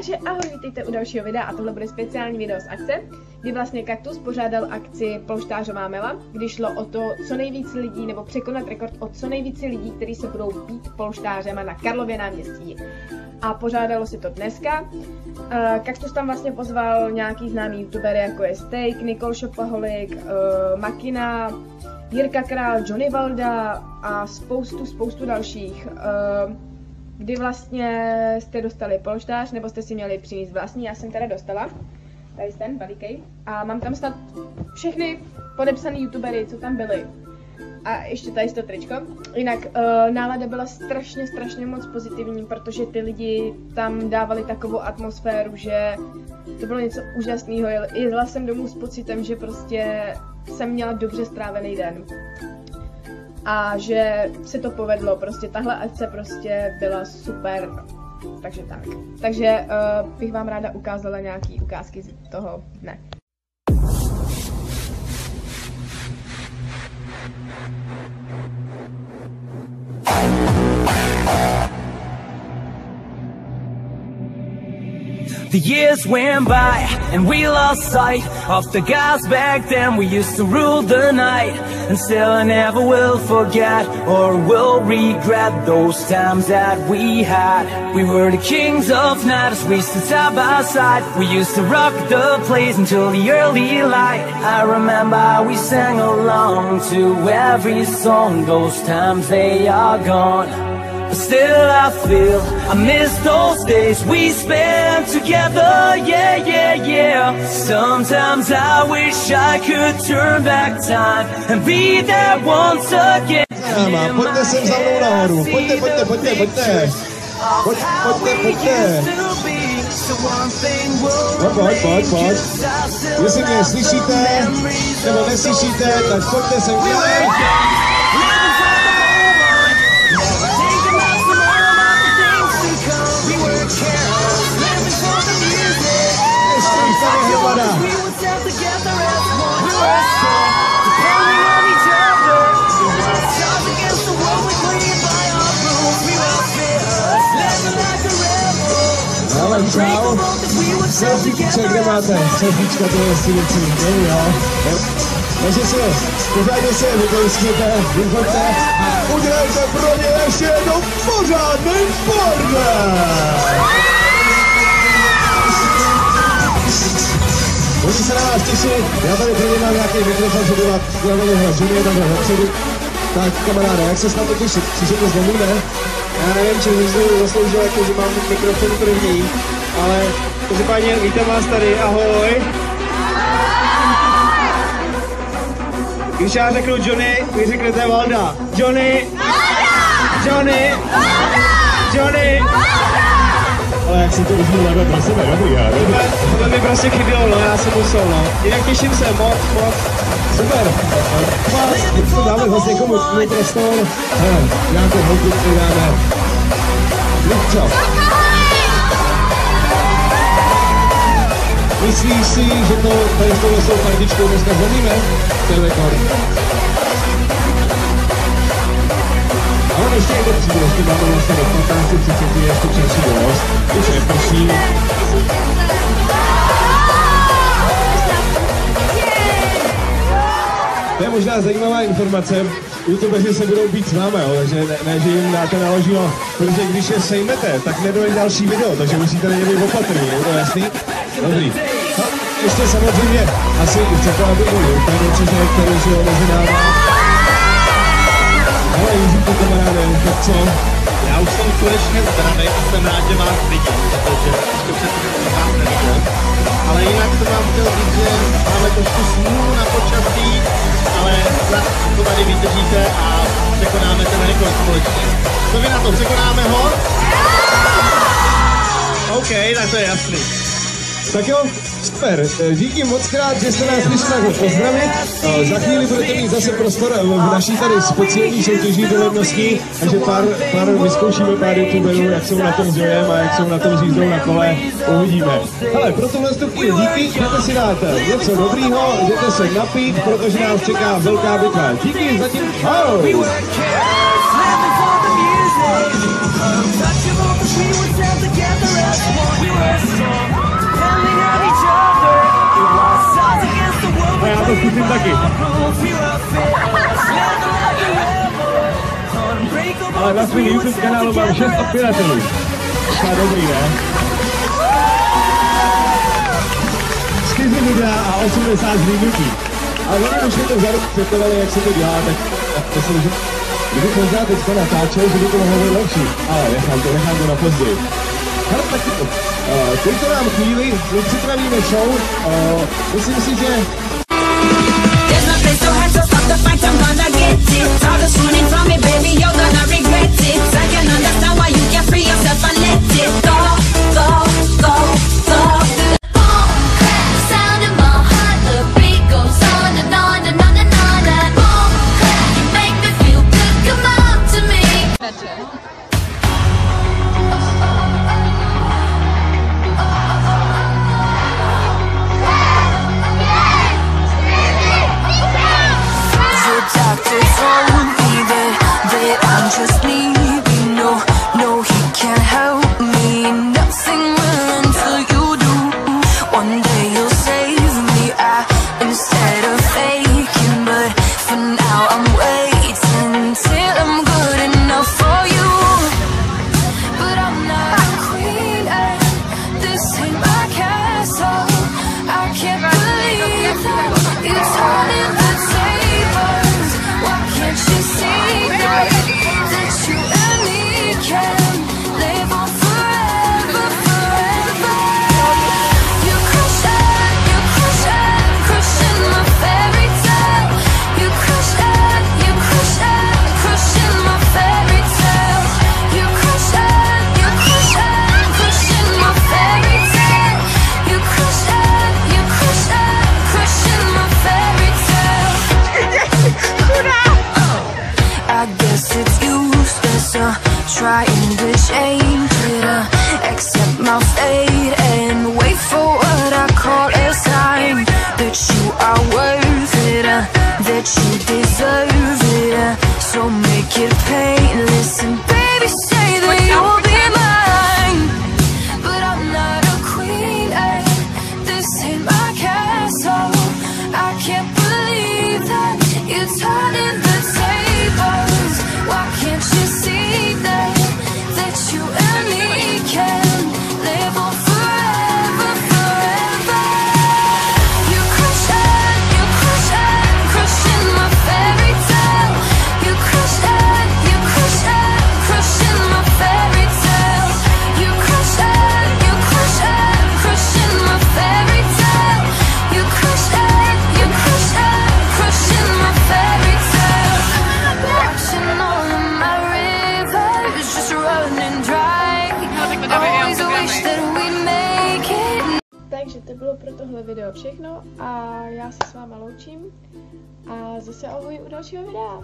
Takže ahoj, vítejte u dalšího videa a tohle bude speciální video z akce, kdy vlastně Kaktus pořádal akci Polštářová mela, kdy šlo o to, co nejvíc lidí, nebo překonat rekord o co nejvíce lidí, kteří se budou být polštářema na Karlově náměstí. A pořádalo se to dneska. Kaktus tam vlastně pozval nějaký známý youtubery, jako je Steak, Nikol Shopaholic, Makina, Jirka Král, Johnny Valda a spoustu dalších. Kdy vlastně jste dostali polštář, nebo jste si měli přinést vlastní, já jsem teda dostala. Tady ten veliký. A mám tam snad všechny podepsané youtubery, co tam byly. A ještě tady to tričko. Jinak nálada byla strašně moc pozitivní, protože ty lidi tam dávali takovou atmosféru, že to bylo něco úžasného. Jela jsem domů s pocitem, že prostě jsem měla dobře strávený den. A že se to povedlo, prostě tahle akce prostě byla super, takže tak. Takže bych vám ráda ukázala nějaký ukázky z toho dne. The years went by and we lost sight of the guys back then. We used to rule the night, and still I never will forget or will regret those times that we had. We were the kings of night as we stood side by side. We used to rock the place until the early light. I remember we sang along to every song. Those times, they are gone. But still I feel I miss those days we spent together, yeah. Sometimes I wish I could turn back time and be there once again. Pojďte sem za mnou nahoru, pojďte. Pojď. Jestli mě slyšíte, nebo neslyšíte, tak pojďte sem. Čau. Selfiečka, kde máte? Selfiečka, to je střílecí. Jo. Takže pořádně se vykouskněte, vychoďte a udělejte pro ně ještě jednou pořádný bordel. Můžu se na vás těšit, já tady pro ně mám nějaký mikrofon, že byla hlavně ženy takhle vepředu. Tak kamaráde, jak se snad to těšit? Přišete z domu, ne? Já nevím, či jsem zasloužil, jako, že mám mikrofon první, ale každopádně vítám vás tady, ahoj. Když já řeknu Johnny, vy řeknete Valda. Johnny! Johnny! Johnny! Ale jak si to uzmul takhle pro sebe, dobrý, já. Tohle mi prostě chybělo, no, já jsem musel, no. Jinak těším se, moc. Super. To dáme zase někomu svůj prostor. Hele, nějakou holku přidáme. Lipčo. Myslíš si, že to tady s tou lesou partičkou dneska zlomíme? To je rekord. A on ještě někdo přijde, ještě máme vlastně do 15:30, ještě časí dost. Už neprší. To je možná zajímavá informace. YouTubeři se budou být s vámi, takže ne, že jim dáte naloženo, protože když je sejmete, tak nedojde další video, takže musíte na ně být opatrní, je to jasný? Dobrý. No, ještě samozřejmě asi chcete, aby byl YouTube, který žil mezi námi. Ale Jiříku, kamaráde, tak co? Já už jsem konečně zdravý a jsem rád, že vás vidím, protože ještě předtím vás neviděl. Ale jinak jsem vám chtěl říct, že máme trošku smůlu na počasí, ale to tady vydržíte a překonáme ten rekord společně. Co vy na to, překonáme ho? OK, tak to je jasný. Tak jo, super. Díky moc krát, že jste nás přišli takhle pozdravit. Za chvíli budete mít zase prostor v naší tady speciální soutěžní dovednosti, takže pár vyzkoušíme pár youtuberů, jak jsou na tom s jojem a jak jsou na tom s jízdou na kole, uvidíme. Hele, pro tohle stupky díky, jděte si dát něco dobrýho, jděte se napít, protože nás čeká velká bitva. Díky, zatím ahoj! We were zkusím taky. Ale na svým YouTube kanálu mám 6 odběratelů. To dobrý, ne? 4 videa a 80 zhlídnutí. Ale oni už mi to vzadu představili, jak se to dělá, tak to jsem, že kdybych možná teďka natáčel, že by to mohlo být lepší. Ale nechám to na později. Ale taky to. Teďto nám chvíli, my připravíme show. Myslím si, že... Trying to change it, accept my fate and wait for what I call a sign that you are worth it, that you deserve it. So make it painless and baby say that you'll be mine. But I'm not a queen, this ain't my castle. I can't believe that you're turning the tables. Why can't you see that? You and me can live on forever, forever. You crush it, crushing my fairy tale. You crush it, crushing my fairy tale. You crush it, crushing my fairy tale. You crush it, crushing my fairy tale. Watching all of my rivers just running. Takže to bylo pro tohle video všechno a já se s váma loučím a zase ahoj u dalšího videa.